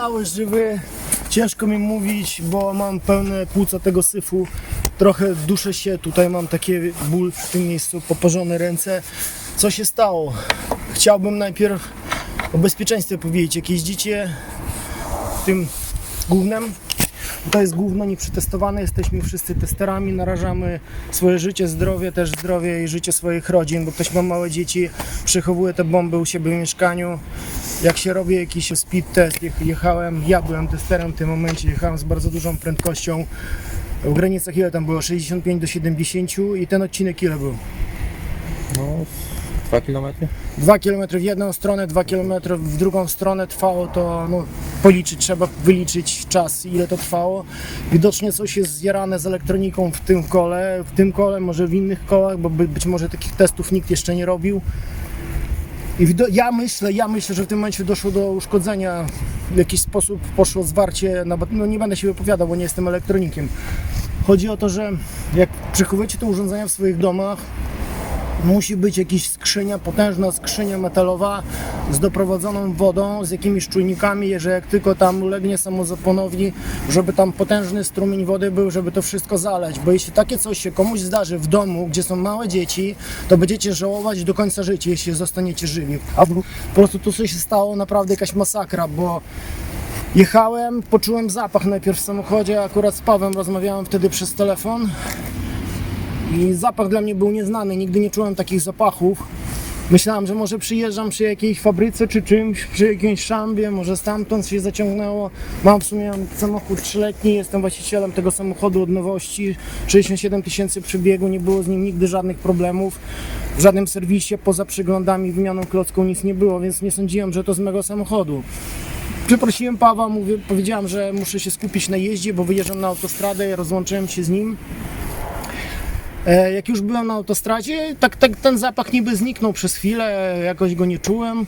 cały żywy. Ciężko mi mówić, bo mam pełne płuca tego syfu. Trochę duszę się, tutaj mam taki ból w tym miejscu, poparzone ręce. Co się stało? Chciałbym najpierw o bezpieczeństwie powiedzieć. Jak jeździcie tym gównem, to jest gówno nieprzetestowane, jesteśmy wszyscy testerami, narażamy swoje życie, zdrowie, też zdrowie i życie swoich rodzin, bo ktoś ma małe dzieci, przechowuje te bomby u siebie w mieszkaniu. Jak się robi jakiś speed test, ja byłem testerem w tym momencie, jechałem z bardzo dużą prędkością. W granicach ile tam było? 65 do 70 i ten odcinek ile był? No, 2 km? 2 km w jedną stronę, 2 km w drugą stronę trwało to, no policzyć, trzeba wyliczyć czas, ile to trwało. Widocznie coś jest zjarane z elektroniką w tym kole, może w innych kołach, bo być może takich testów nikt jeszcze nie robił. I ja myślę, że w tym momencie doszło do uszkodzenia, w jakiś sposób poszło zwarcie, no nie będę się wypowiadał, bo nie jestem elektronikiem. Chodzi o to, że jak przechowujecie te urządzenia w swoich domach, musi być jakaś skrzynia, potężna skrzynia metalowa z doprowadzoną wodą, z jakimiś czujnikami, że jak tylko tam ulegnie samozaponowi, żeby tam potężny strumień wody był, żeby to wszystko zalać. Bo jeśli takie coś się komuś zdarzy w domu, gdzie są małe dzieci, to będziecie żałować do końca życia, jeśli zostaniecie żywi. A po prostu tu coś się stało, naprawdę jakaś masakra, bo jechałem, poczułem zapach najpierw w samochodzie, akurat z Pawłem rozmawiałem wtedy przez telefon. I zapach dla mnie był nieznany, nigdy nie czułem takich zapachów. Myślałem, że może przyjeżdżam przy jakiejś fabryce czy czymś, przy jakiejś szambie, może stamtąd się zaciągnęło. Mam w sumie samochód 3-letni, jestem właścicielem tego samochodu od nowości. 67 000 przebiegu, nie było z nim nigdy żadnych problemów. W żadnym serwisie, poza przeglądami, wymianą klocką nic nie było, więc nie sądziłem, że to z mego samochodu. Przeprosiłem Pawła, powiedziałem, że muszę się skupić na jeździe, bo wyjeżdżam na autostradę, rozłączyłem się z nim. Jak już byłem na autostradzie, tak ten zapach niby zniknął przez chwilę, jakoś go nie czułem.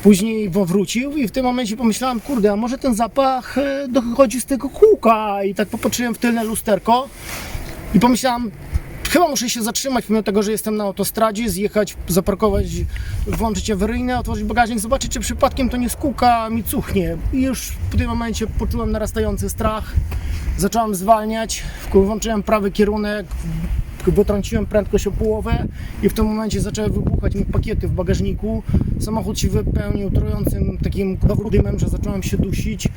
Później wrócił i w tym momencie pomyślałem, kurde, a może ten zapach dochodzi z tego kółka. I tak popatrzyłem w tylne lusterko i pomyślałem, chyba muszę się zatrzymać, pomimo tego, że jestem na autostradzie, zjechać, zaparkować, włączyć awaryjne, otworzyć bagażnik, zobaczyć, czy przypadkiem to nie z kółka mi cuchnie. I już w tym momencie poczułem narastający strach, zacząłem zwalniać, włączyłem prawy kierunek, wytrąciłem prędkość o połowę i w tym momencie zaczęły wybuchać mi pakiety w bagażniku. Samochód się wypełnił trującym takim dymem, że zacząłem się dusić.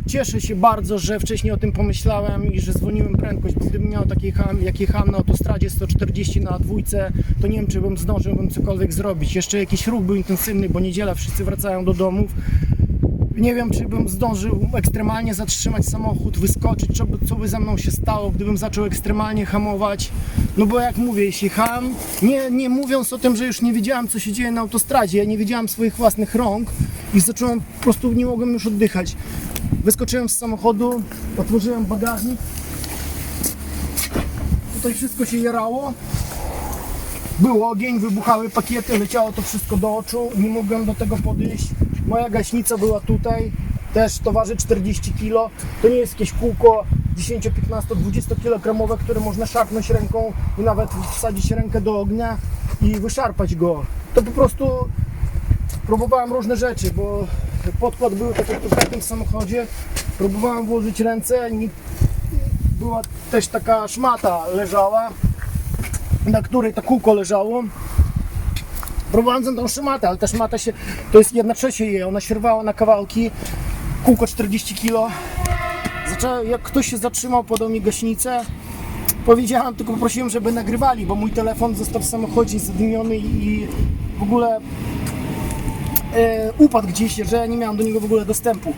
Cieszę się bardzo, że wcześniej o tym pomyślałem i że zwolniłem prędkość, bo gdybym miał jak jechałem na autostradzie 140 na dwójce, to nie wiem, czy bym zdążył cokolwiek zrobić. Jeszcze jakiś ruch był intensywny, bo niedziela, wszyscy wracają do domów. Nie wiem, czy bym zdążył ekstremalnie zatrzymać samochód, wyskoczyć, co by ze mną się stało, gdybym zaczął ekstremalnie hamować. No bo jak mówię, jeśli jechałem, nie mówiąc o tym, że już nie wiedziałem, co się dzieje na autostradzie, ja nie wiedziałem swoich własnych rąk i zacząłem, po prostu nie mogłem już oddychać. Wyskoczyłem z samochodu, otworzyłem bagażnik, tutaj wszystko się jarało. Był ogień, wybuchały pakiety, leciało to wszystko do oczu, nie mogłem do tego podejść. Moja gaśnica była tutaj, też to waży 40 kg. To nie jest jakieś kółko 10, 15, 20 kg, które można szarpnąć ręką i nawet wsadzić rękę do ognia i wyszarpać go. To po prostu próbowałem różne rzeczy, bo podkład był tak jak w każdym samochodzie. Próbowałem włożyć ręce, była też taka szmata leżała, na której to kółko leżało. Próbowałem tą szmatę, ale ta szmata to jest 1/3 jej, ona się rwała na kawałki, kółko 40 kg. Jak ktoś się zatrzymał, podał mi gaśnicę, powiedziałem, tylko poprosiłem, żeby nagrywali, bo mój telefon został w samochodzie zadymiony i w ogóle upadł gdzieś, że ja nie miałem do niego w ogóle dostępu.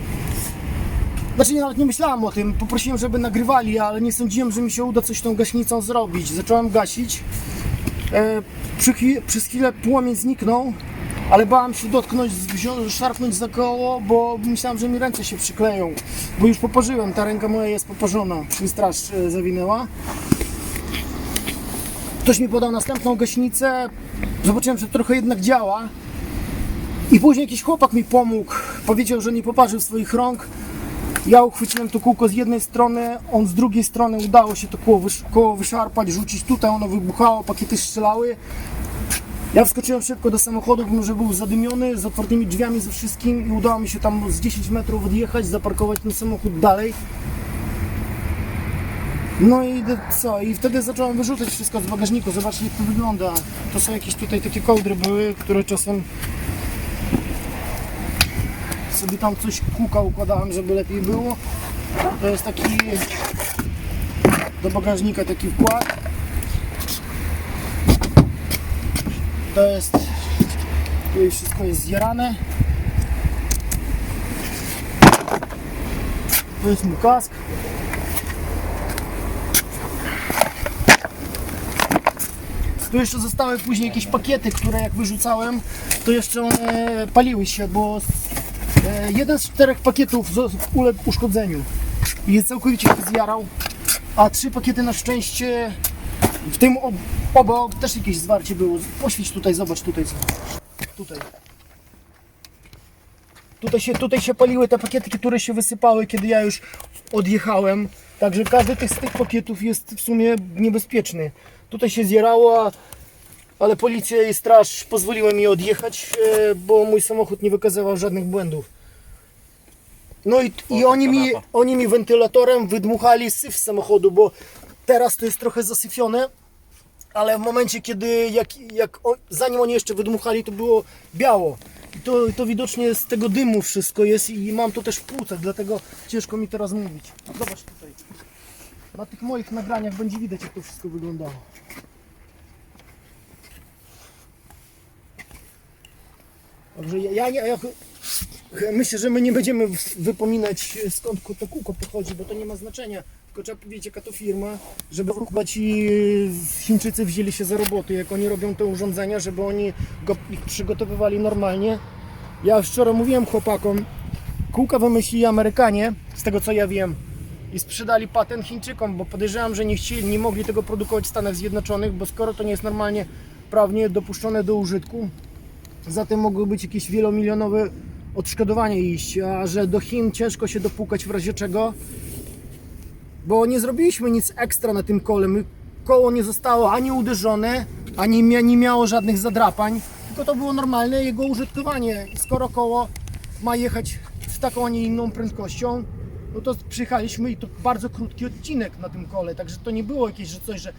Znaczy nawet nie myślałem o tym, poprosiłem, żeby nagrywali, ale nie sądziłem, że mi się uda coś z tą gaśnicą zrobić. Zacząłem gasić. Przez chwilę płomień zniknął, ale bałem się dotknąć, szarpnąć za koło, bo myślałem, że mi ręce się przykleją, bo już poparzyłem, ta ręka moja jest poparzona, mi straż zawinęła. Ktoś mi podał następną gaśnicę, zobaczyłem, że trochę jednak działa i później jakiś chłopak mi pomógł, powiedział, że nie poparzył swoich rąk. Ja uchwyciłem to kółko z jednej strony, on z drugiej strony, udało się to koło wyszarpać, rzucić tutaj, ono wybuchało, pakiety strzelały. Ja wskoczyłem szybko do samochodu, mimo że był zadymiony, z otwartymi drzwiami, ze wszystkim i udało mi się tam z 10 metrów odjechać, zaparkować ten samochód dalej. No i co? I wtedy zacząłem wyrzucać wszystko z bagażniku. Zobaczcie, jak to wygląda. To są jakieś tutaj takie kołdry były, które czasem sobie tam coś kółka układałem, żeby lepiej było. To jest taki do bagażnika taki wkład. To jest, tutaj wszystko jest zjarane. To jest mój kask. Tu jeszcze zostały później jakieś pakiety, które jak wyrzucałem, to jeszcze one paliły się, bo jeden z 4 pakietów uległ uszkodzeniu i całkowicie się zjarał, a 3 pakiety na szczęście, w tym obok też jakieś zwarcie było. Poświeć tutaj, zobacz tutaj. Tutaj. Tutaj się paliły te pakiety, które się wysypały, kiedy ja już odjechałem. Także każdy z tych pakietów jest w sumie niebezpieczny. Tutaj się zjerało, ale policja i straż pozwoliły mi odjechać, bo mój samochód nie wykazywał żadnych błędów. No i oni mi wentylatorem wydmuchali syf z samochodu, bo teraz to jest trochę zasyfione, ale w momencie, kiedy zanim oni jeszcze wydmuchali, to było biało. I to widocznie z tego dymu wszystko jest i mam to też w płucach, dlatego ciężko mi teraz mówić. Zobacz tutaj. Na tych moich nagraniach będzie widać, jak to wszystko wyglądało. Także ja myślę, że my nie będziemy wypominać, skąd to kółko pochodzi, bo to nie ma znaczenia. Tylko trzeba powiedzieć, jaka to firma, żeby chyba ci Chińczycy wzięli się za roboty, jak oni robią te urządzenia, żeby oni ich przygotowywali normalnie. Ja wczoraj mówiłem chłopakom, kółka wymyślili Amerykanie, z tego co ja wiem, i sprzedali patent Chińczykom, bo podejrzewam, że nie mogli tego produkować w Stanach Zjednoczonych, bo skoro to nie jest normalnie prawnie dopuszczone do użytku, zatem mogły być jakieś wielomilionowe odszkodowanie iść, a że do Chin ciężko się dopukać w razie czego, bo nie zrobiliśmy nic ekstra na tym kole. Koło nie zostało ani uderzone, ani nie miało żadnych zadrapań, tylko to było normalne jego użytkowanie. Skoro koło ma jechać z taką, a nie inną prędkością, no to przyjechaliśmy i to bardzo krótki odcinek na tym kole, także to nie było jakieś, że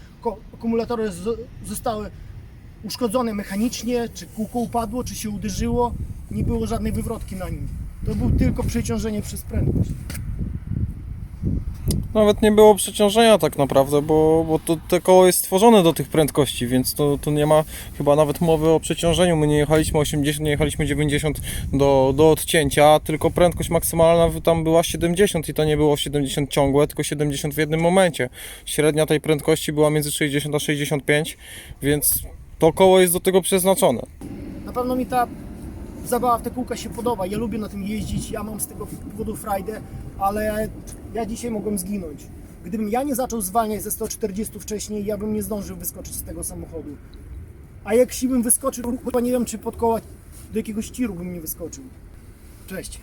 akumulatory zostały uszkodzone mechanicznie, czy kółko upadło, czy się uderzyło, nie było żadnej wywrotki na nim. To było tylko przeciążenie przez prędkość. Nawet nie było przeciążenia tak naprawdę, bo te koło jest stworzone do tych prędkości, więc to nie ma chyba nawet mowy o przeciążeniu. My nie jechaliśmy 80, nie jechaliśmy 90 do odcięcia, tylko prędkość maksymalna tam była 70 i to nie było 70 ciągłe, tylko 70 w jednym momencie. Średnia tej prędkości była między 60 a 65, więc to koło jest do tego przeznaczone. Na pewno mi ta zabawa w te kółka się podoba, ja lubię na tym jeździć, ja mam z tego powodu frajdę, ale ja dzisiaj mogłem zginąć. Gdybym ja nie zaczął zwalniać ze 140 wcześniej, ja bym nie zdążył wyskoczyć z tego samochodu. A jak bym wyskoczył, chyba nie wiem, czy pod koła do jakiegoś tiru bym nie wyskoczył. Cześć.